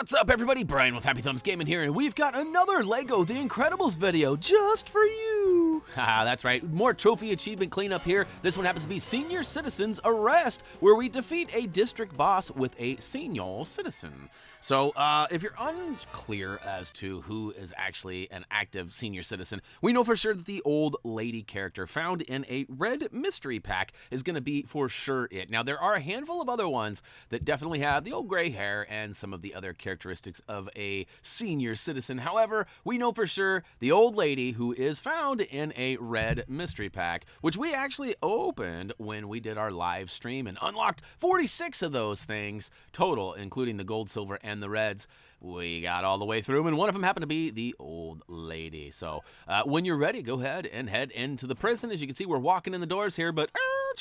What's up, everybody? Brian with HappyThumbsGaming here, and we've got another LEGO The Incredibles video just for you. Haha, that's right. More trophy achievement cleanup here. This one happens to be Senior Citizens Arrest, where we defeat a district boss with a senior citizen. So, if you're unclear as to who is actually an active senior citizen, we know for sure that the old lady character found in a red mystery pack is going to be for sure it. Now, there are a handful of other ones that definitely have the old gray hair and some of the other characteristics of a senior citizen. However, we know for sure the old lady who is found in a red mystery pack, which we actually opened when we did our live stream and unlocked 46 of those things total, including the gold, silver, and the reds. We got all the way through them, and one of them happened to be the old lady. So when you're ready, go ahead and head into the prison. As you can see, we're walking in the doors here, but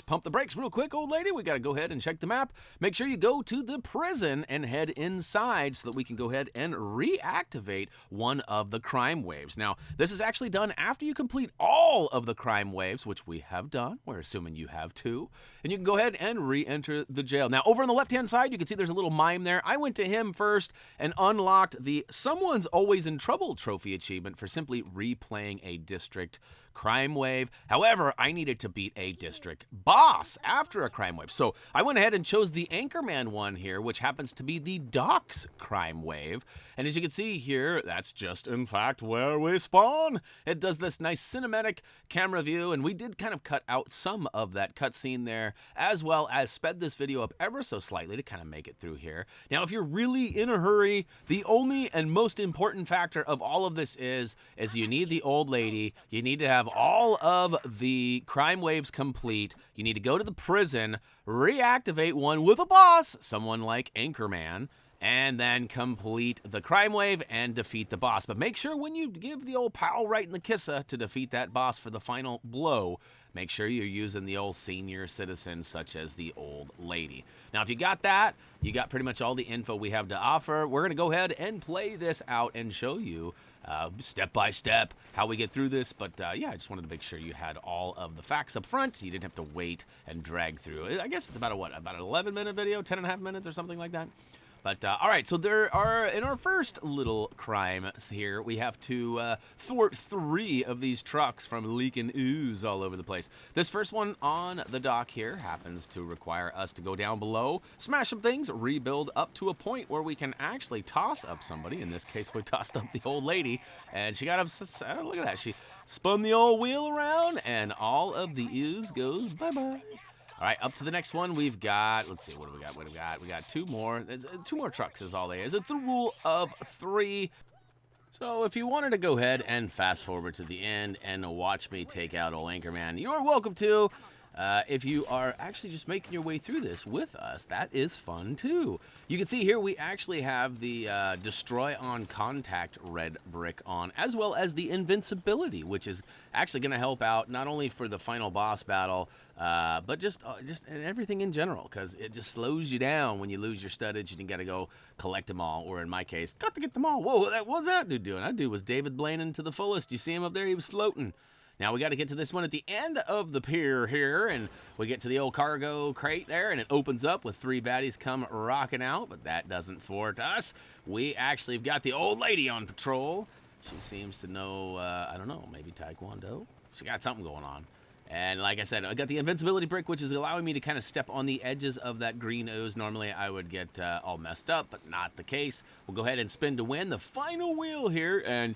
pump the brakes real quick, old lady. We got to go ahead and check the map. Make sure you go to the prison and head inside so that we can go ahead and reactivate one of the crime waves. Now, this is actually done after you complete all of the crime waves, which we have done. We're assuming you have too. And you can go ahead and re-enter the jail. Now, over on the left-hand side, you can see there's a little mime there. I went to him first and unlocked the Someone's Always in Trouble trophy achievement for simply replaying a district crime wave. However, I needed to beat a district boss after a crime wave. So I went ahead and chose the Anchorman one here, which happens to be the Docks crime wave. And as you can see here, that's just in fact where we spawn. It does this nice cinematic camera view, and we did kind of cut out some of that cutscene there, as well as sped this video up ever so slightly to kind of make it through here. Now, if you're really in a hurry, the only and most important factor of all of this is you need the old lady. You need to have all of the crime waves complete. You need to go to the prison, reactivate one with a boss, someone like Anchorman, and then complete the crime wave and defeat the boss. But make sure when you give the old pal right in the kissa to defeat that boss for the final blow, make sure you're using the old senior citizen such as the old lady. Now, if you got that, you got pretty much all the info we have to offer. We're going to go ahead and play this out and show you step by step how we get through this. But yeah, I just wanted to make sure you had all of the facts up front so you didn't have to wait and drag through it. I guess it's about about an 11-minute video, 10.5 minutes or something like that. But, all right, so there are, in our first little crime here, we have to thwart 3 of these trucks from leaking ooze all over the place. This first one on the dock here happens to require us to go down below, smash some things, rebuild up to a point where we can actually toss up somebody. In this case, we tossed up the old lady, and she got up, look at that, she spun the old wheel around, and all of the ooze goes bye-bye. All right, up to the next one, we've got, let's see, what do we got? We got 2 more. 2 more trucks is all there is. It's the rule of 3. So if you wanted to go ahead and fast forward to the end and watch me take out old Anchorman, you're welcome to. If you are actually just making your way through this with us, that is fun too. You can see here we actually have the Destroy on Contact red brick on, as well as the Invincibility, which is actually going to help out not only for the final boss battle, but just everything in general, because it just slows you down when you lose your studdage and you got to go collect them all, or in my case, got to get them all. Whoa, what was that dude doing? That dude was David Blaine to the fullest. You see him up there? He was floating. Now, we got to get to this one at the end of the pier here, and we get to the old cargo crate there, and it opens up with 3 baddies come rocking out, but that doesn't thwart us. We actually have got the old lady on patrol. She seems to know, I don't know, maybe Taekwondo? She got something going on. And like I said, I got the Invincibility brick, which is allowing me to kind of step on the edges of that green ooze. Normally, I would get all messed up, but not the case. We'll go ahead and spin to win the final wheel here, and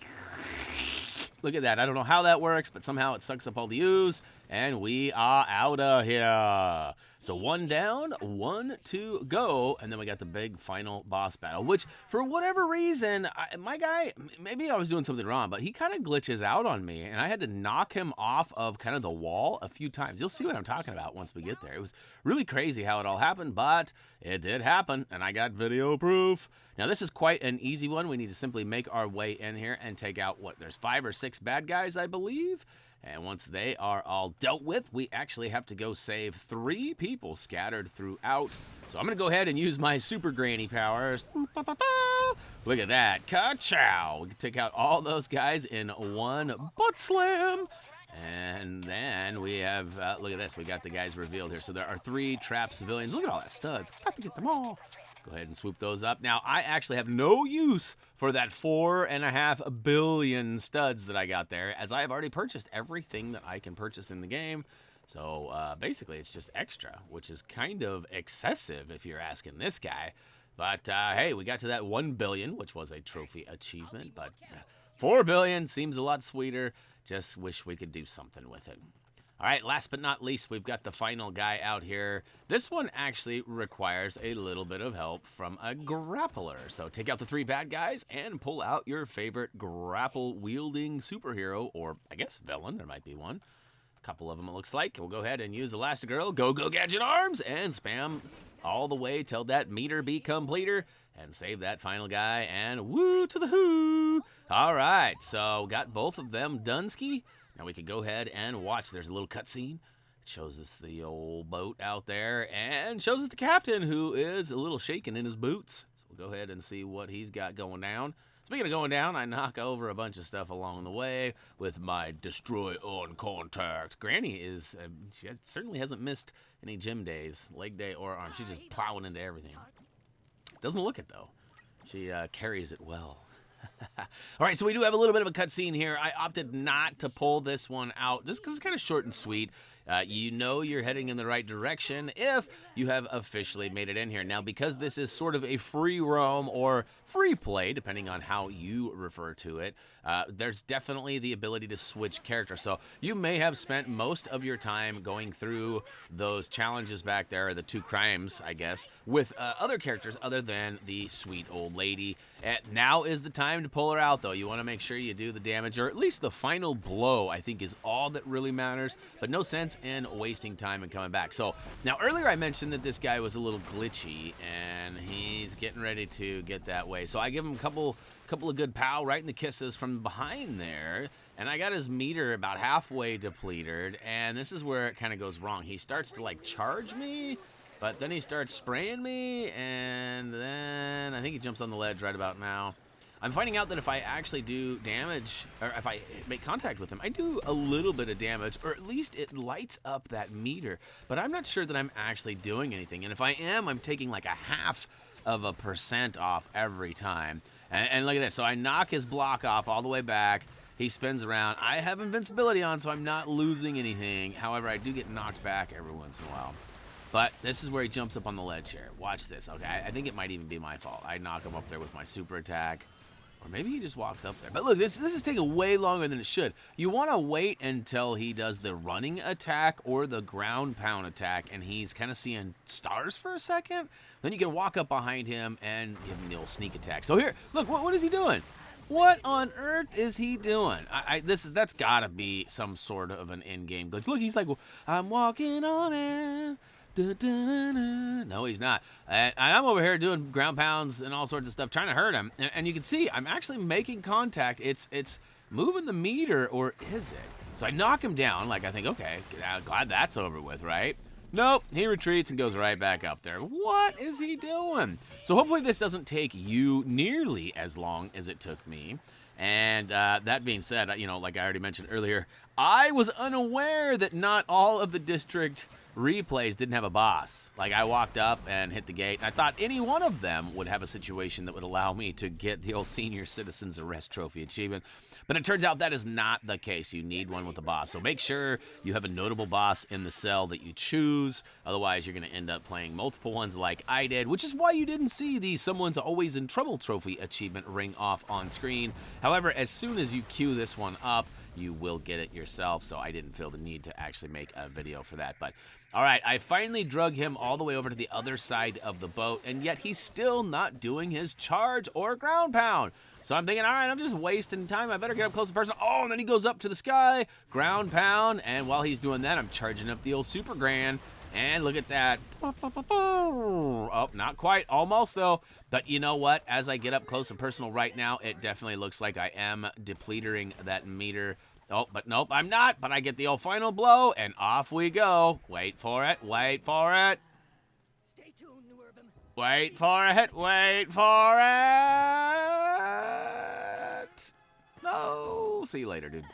look at that. I don't know how that works, but somehow it sucks up all the ooze, and we are out of here. So 1 down, 1 to go, and then we got the big final boss battle, which for whatever reason, my guy, maybe I was doing something wrong, but he kind of glitches out on me, and I had to knock him off of kind of the wall a few times. You'll see what I'm talking about once we get there. It was really crazy how it all happened, but it did happen, and I got video proof. Now, this is quite an easy one. We need to simply make our way in here and take out, there's 5 or 6 bad guys, I believe. And once they are all dealt with, we actually have to go save 3 people scattered throughout. So I'm going to go ahead and use my super granny powers. Look at that. Ka-chow. We can take out all those guys in 1 butt slam. And then we have, look at this. We got the guys revealed here. So there are 3 trapped civilians. Look at all that studs. Got to get them all. Go ahead and swoop those up. Now, I actually have no use for that 4.5 billion studs that I got there, as I have already purchased everything that I can purchase in the game. So, basically, it's just extra, which is kind of excessive if you're asking this guy. But, hey, we got to that 1 billion, which was a trophy achievement. But 4 billion seems a lot sweeter. Just wish we could do something with it. All right, last but not least, we've got the final guy out here. This one actually requires a little bit of help from a grappler. So take out the 3 bad guys and pull out your favorite grapple-wielding superhero, or I guess villain, there might be one. A couple of them, it looks like. We'll go ahead and use Elastigirl, go Gadget Arms, and spam all the way till that meter be completer, and save that final guy, and woo to the who. All right, so got both of them done-ski. Now we can go ahead and watch. There's a little cutscene. It shows us the old boat out there and shows us the captain, who is a little shaken in his boots. So we'll go ahead and see what he's got going down. Speaking of going down, I knock over a bunch of stuff along the way with my destroy on contact. Granny is, she certainly hasn't missed any gym days, leg day or arm. She's just plowing into everything. Doesn't look it, though. She carries it well. All right, so we do have a little bit of a cutscene here. I opted not to pull this one out just because it's kind of short and sweet. You know you're heading in the right direction if you have officially made it in here. Now, because this is sort of a free roam or free play, depending on how you refer to it, there's definitely the ability to switch characters. So you may have spent most of your time going through those challenges back there, or the 2 crimes, I guess, with other characters other than the sweet old lady. Now is the time to pull her out, though. You want to make sure you do the damage, or at least the final blow, I think, is all that really matters. But no sense in wasting time and coming back. So now earlier I mentioned that this guy was a little glitchy, and he's getting ready to get that way. So I give him a couple of good pow right in the kisses from behind there, and I got his meter about halfway depleted, and this is where it kind of goes wrong. He starts to like charge me, but then he starts spraying me, and then I think he jumps on the ledge right about now. I'm finding out that if I actually do damage, or if I make contact with him, I do a little bit of damage, or at least it lights up that meter. But I'm not sure that I'm actually doing anything. And if I am, I'm taking like 0.5% off every time. And look at this. So I knock his block off all the way back. He spins around. I have invincibility on, so I'm not losing anything. However, I do get knocked back every once in a while. But this is where he jumps up on the ledge here. Watch this. Okay, I think it might even be my fault. I knock him up there with my super attack. Or maybe he just walks up there. But look, this is taking way longer than it should. You want to wait until he does the running attack or the ground pound attack, and he's kind of seeing stars for a second. Then you can walk up behind him and give him the old sneak attack. So here, look, what is he doing? What on earth is he doing? That's got to be some sort of an in-game glitch. Look, he's like, I'm walking on it. Da, da, da, da. No, he's not. And I'm over here doing ground pounds and all sorts of stuff, trying to hurt him. And you can see I'm actually making contact. It's moving the meter, or is it? So I knock him down, like I think, okay, glad that's over with, right? Nope, he retreats and goes right back up there. What is he doing? So hopefully this doesn't take you nearly as long as it took me. And that being said, you know, like I already mentioned earlier, I was unaware that not all of the district replays didn't have a boss. Like, I walked up and hit the gate, and I thought any one of them would have a situation that would allow me to get the old Senior Citizens Arrest Trophy achievement. But it turns out that is not the case. You need one with a boss. So make sure you have a notable boss in the cell that you choose. Otherwise, you're going to end up playing multiple ones like I did, which is why you didn't see the Someone's Always in Trouble trophy achievement ring off on screen. However, as soon as you queue this one up, you will get it yourself. So I didn't feel the need to actually make a video for that. But all right, I finally drug him all the way over to the other side of the boat, and yet he's still not doing his charge or ground pound. So I'm thinking, all right, I'm just wasting time. I better get up close to person. Oh, and then he goes up to the sky, ground pound, and while he's doing that, I'm charging up the old Super Grand. And look at that. Oh, not quite. Almost, though. But you know what? As I get up close and personal right now, it definitely looks like I am depleting that meter. Oh, but nope, I'm not. But I get the old final blow, and off we go. Wait for it. Wait for it. Stay tuned, New Urban. Wait for it. Wait for it. No. See you later, dude.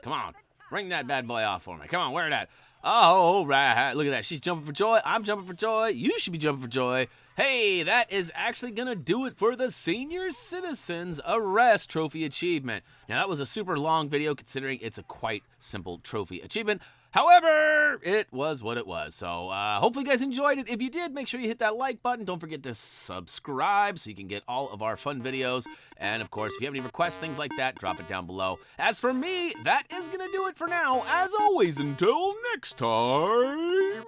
Come on. Ring that bad boy off for me. Come on, where it at? Oh, right. Look at that. She's jumping for joy. I'm jumping for joy. You should be jumping for joy. Hey, that is actually going to do it for the Senior Citizens Arrest Trophy Achievement. Now, that was a super long video considering it's a quite simple trophy achievement. However, it was what it was. So hopefully you guys enjoyed it. If you did, make sure you hit that like button. Don't forget to subscribe so you can get all of our fun videos. And of course, if you have any requests, things like that, drop it down below. As for me, that is going to do it for now. As always, until next time.